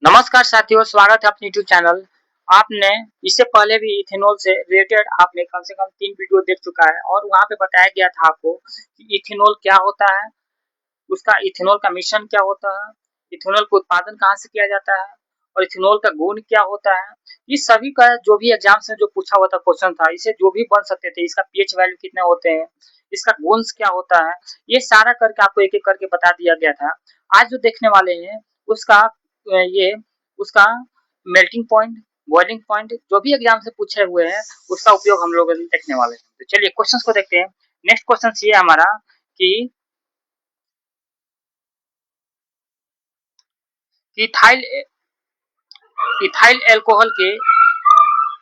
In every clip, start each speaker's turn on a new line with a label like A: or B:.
A: नमस्कार साथियों, स्वागत है अपने यूट्यूब चैनल। आपने इससे पहले भी इथेनॉल से रिलेटेड आपने कम से कम 3 वीडियो देख चुका है और वहाँ पे बताया गया था आपको कि इथेनॉल क्या होता है, उसका इथेनॉल का मिश्रण क्या होता है, इथेनॉल का उत्पादन कहाँ से किया जाता है और इथेनॉल का गुण क्या होता है। इस सभी का जो भी एग्जाम्स में जो पूछा हुआ था क्वेश्चन था, इसे जो भी बन सकते थे, इसका पीएच वैल्यू कितने होते हैं, इसका गुण क्या होता है, ये सारा करके आपको एक एक करके बता दिया गया था। आज जो देखने वाले हैं उसका ये उसका मेल्टिंग पॉइंट, बॉइलिंग पॉइंट, जो भी एग्जाम से पूछे हुए हैं उसका उपयोग हम लोग देखने वाले हैं। तो चलिए क्वेश्चंस को देखते हैं। नेक्स्ट क्वेश्चन ये हमारा कि इथाइल इथाइल एल्कोहल के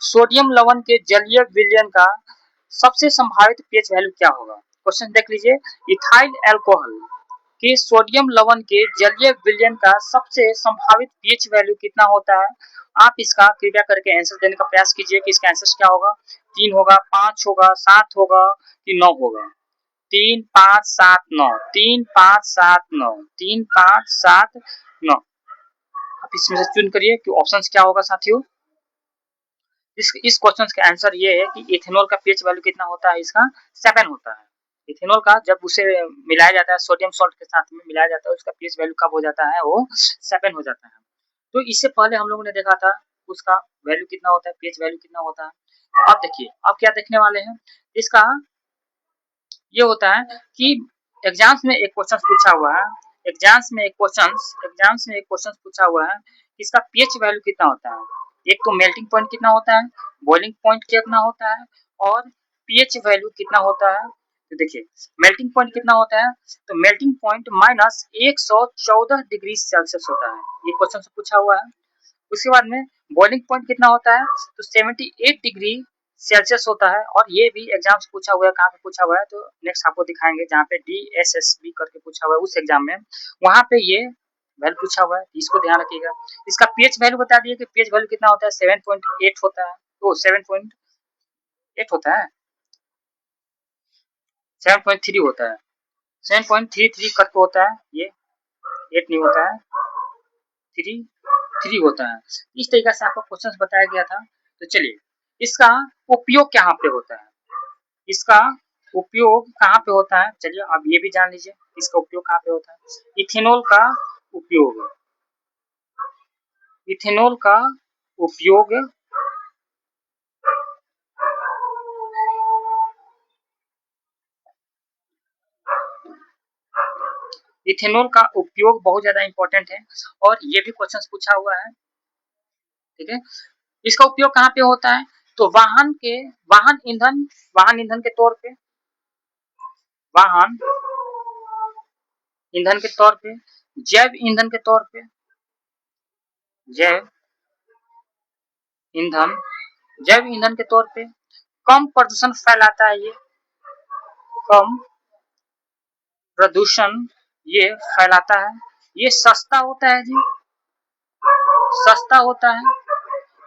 A: सोडियम लवण के जलीय विलयन का सबसे संभावित पीएच वैल्यू क्या होगा। क्वेश्चन देख लीजिए। इथाइल एल्कोहल के सोडियम लवण के जलीय विलयन का सबसे संभावित पीएच वैल्यू कितना होता है। आप इसका कृपया करके आंसर देने का प्रयास कीजिए कि इसका आंसर क्या होगा। 3 होगा, 5 होगा, 7 होगा कि 9 होगा। 3 5 7 9, 3 5 7 9, 3 5 7 9। आप इसमें से चुन करिए कि ऑप्शन क्या होगा साथियों। इस क्वेश्चन का आंसर ये है कि इथेनॉल का पीएच वैल्यू कितना होता है, इसका 7 होता है। इथेनॉल का जब उसे मिलाया जाता है सोडियम सॉल्ट के साथ में मिलाया जाता है, उसका पीएच वैल्यू कब हो जाता है, वो 7 हो जाता है। तो इससे पहले हम लोगों ने देखा था उसका वैल्यू कितना होता है, पीएच वैल्यू कितना होता है। अब देखिए अब क्या देखने वाले हैं। इसका ये होता है कि एग्जाम्स में एक क्वेश्चन पूछा हुआ है, एग्जाम्स में एक क्वेश्चन पूछा हुआ है, इसका पीएच वैल्यू कितना होता है। एक तो मेल्टिंग पॉइंट कितना होता है, बॉइलिंग पॉइंट कितना होता है और पीएच वैल्यू कितना होता है। तो देखिए मेल्टिंग पॉइंट कितना होता है, तो मेल्टिंग पॉइंट -114 डिग्री सेल्सियस होता है, ये क्वेश्चन से पूछा हुआ है। उसके बाद में बॉइलिंग पॉइंट कितना होता है, तो 78 डिग्री सेल्सियस होता है और ये भी एग्जाम से पूछा हुआ है। कहाँ पे पूछा हुआ है, तो नेक्स्ट आपको दिखाएंगे जहाँ पे DSSB करके पूछा हुआ है उस एग्जाम में, वहां पे ये वैल्यू पूछा हुआ है, इसको ध्यान रखिएगा। इसका पीएच वैल्यू बता दिए कि पीएच वैल्यू कितना होता है, 7.8 होता है। तो 7.8 होता है, 7.3 होता है, 7.33 करके होता है, ये 8 नहीं होता है, 3 होता है। इस तरीके से आपको क्वेश्चन बताया गया था। तो चलिए इसका उपयोग कहाँ पे होता है, इसका उपयोग कहाँ पे होता है, चलिए अब ये भी जान लीजिए इसका उपयोग कहाँ पे होता है। उपयोग इथेनॉल का उपयोग इथेनॉल का उपयोग बहुत ज्यादा इंपॉर्टेंट है और ये भी क्वेश्चन पूछा हुआ है। ठीक है, इसका उपयोग कहाँ पे होता है, तो वाहन ईंधन के तौर पे, वाहन ईंधन के तौर पे, जैव ईंधन के तौर पे, जैव ईंधन जैव ईंधन के तौर पे कम प्रदूषण फैलाता है, ये कम प्रदूषण ये फैलाता है, ये सस्ता होता है जी, सस्ता होता है।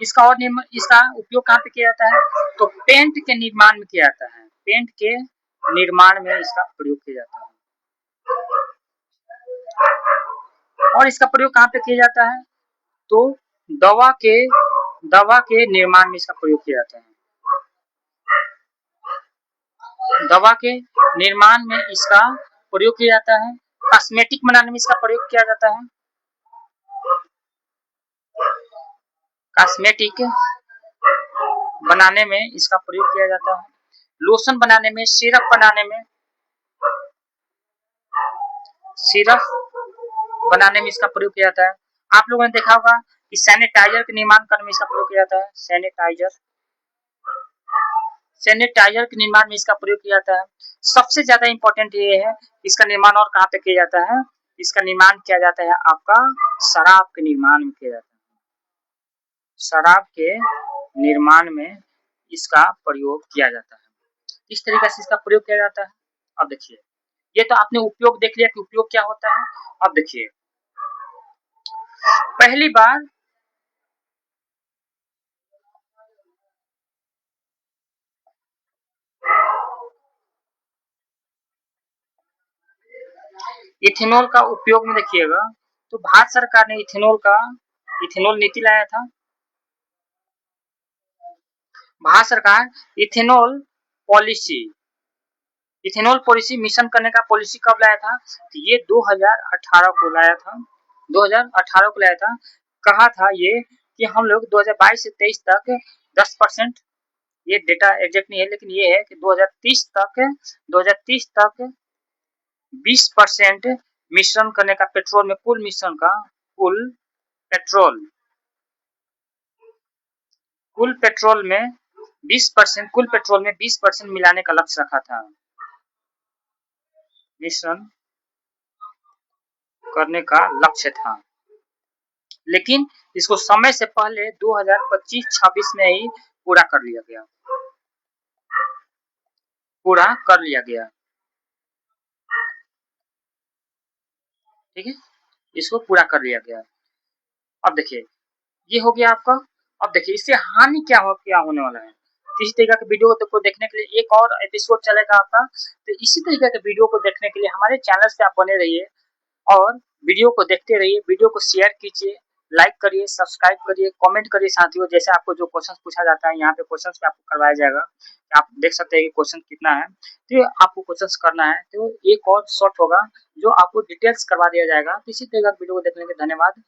A: इसका उपयोग कहाँ पे किया जाता है, तो पेंट के निर्माण में किया जाता है, पेंट के निर्माण में इसका प्रयोग किया जाता है। और इसका प्रयोग कहाँ पे किया जाता है, तो दवा के निर्माण में इसका प्रयोग किया जाता है, दवा के निर्माण में इसका प्रयोग किया जाता है। कॉस्मेटिक बनाने में इसका प्रयोग किया जाता है, कॉस्मेटिक बनाने में इसका प्रयोग किया जाता है। लोशन बनाने में, सिरप बनाने में, सिरप बनाने में इसका प्रयोग किया जाता है। आप लोगों ने देखा होगा कि सैनिटाइजर के निर्माण करने में इसका प्रयोग किया जाता है, सैनिटाइजर के निर्माण में इसका प्रयोग किया जाता है। सबसे ज्यादा इंपॉर्टेंट ये है इसका निर्माण और कहाँ पे किया जाता है, इसका निर्माण किया जाता है आपका शराब के निर्माण में किया जाता है, शराब के निर्माण में इसका प्रयोग किया जाता है। इस तरीके से इसका प्रयोग किया जाता है। अब देखिए ये तो आपने उपयोग देख लिया कि उपयोग क्या होता है। अब देखिए पहली बार इथेनॉल का उपयोग में देखिएगा, तो भारत सरकार ने इथेनॉल का इथेनॉल नीति लाया था। भारत सरकार इथेनॉल पॉलिसी मिशन करने का पॉलिसी कब लाया था? तो ये 2018 को लाया था। 2018 को लाया था। कहा था ये कि हम लोग 2022 से 23 तक 10%, ये डेटा एग्जैक्ट नहीं है लेकिन ये है कि 2030 तक 20% मिश्रण करने का पेट्रोल में, कुल पेट्रोल में 20% मिलाने का लक्ष्य रखा था, मिश्रण करने का लक्ष्य था। लेकिन इसको समय से पहले 2025-26 में ही पूरा कर लिया गया। ठीक है, इसको पूरा कर लिया गया। अब देखिए ये हो गया आपका। अब देखिए इससे हानि क्या होने वाला है। इसी तरीके के वीडियो को देखने के लिए एक और एपिसोड चलेगा आपका। तो इसी तरीके के वीडियो को देखने के लिए हमारे चैनल से आप बने रहिए और वीडियो को देखते रहिए। वीडियो को शेयर कीजिए, लाइक करिए, सब्सक्राइब करिए, कमेंट करिए साथियों। जैसे आपको जो क्वेश्चन पूछा जाता है यहाँ पे क्वेश्चन पे आपको करवाया जाएगा। आप देख सकते हैं कि क्वेश्चन कितना है, तो आपको क्वेश्चन करना है। तो एक और शॉर्ट होगा जो आपको डिटेल्स करवा दिया जाएगा। तो इसी तरह वीडियो को देखने के लिए धन्यवाद।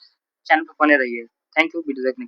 A: चैनल पर बने रहिए। थैंक यू वीडियो देखने के लिए।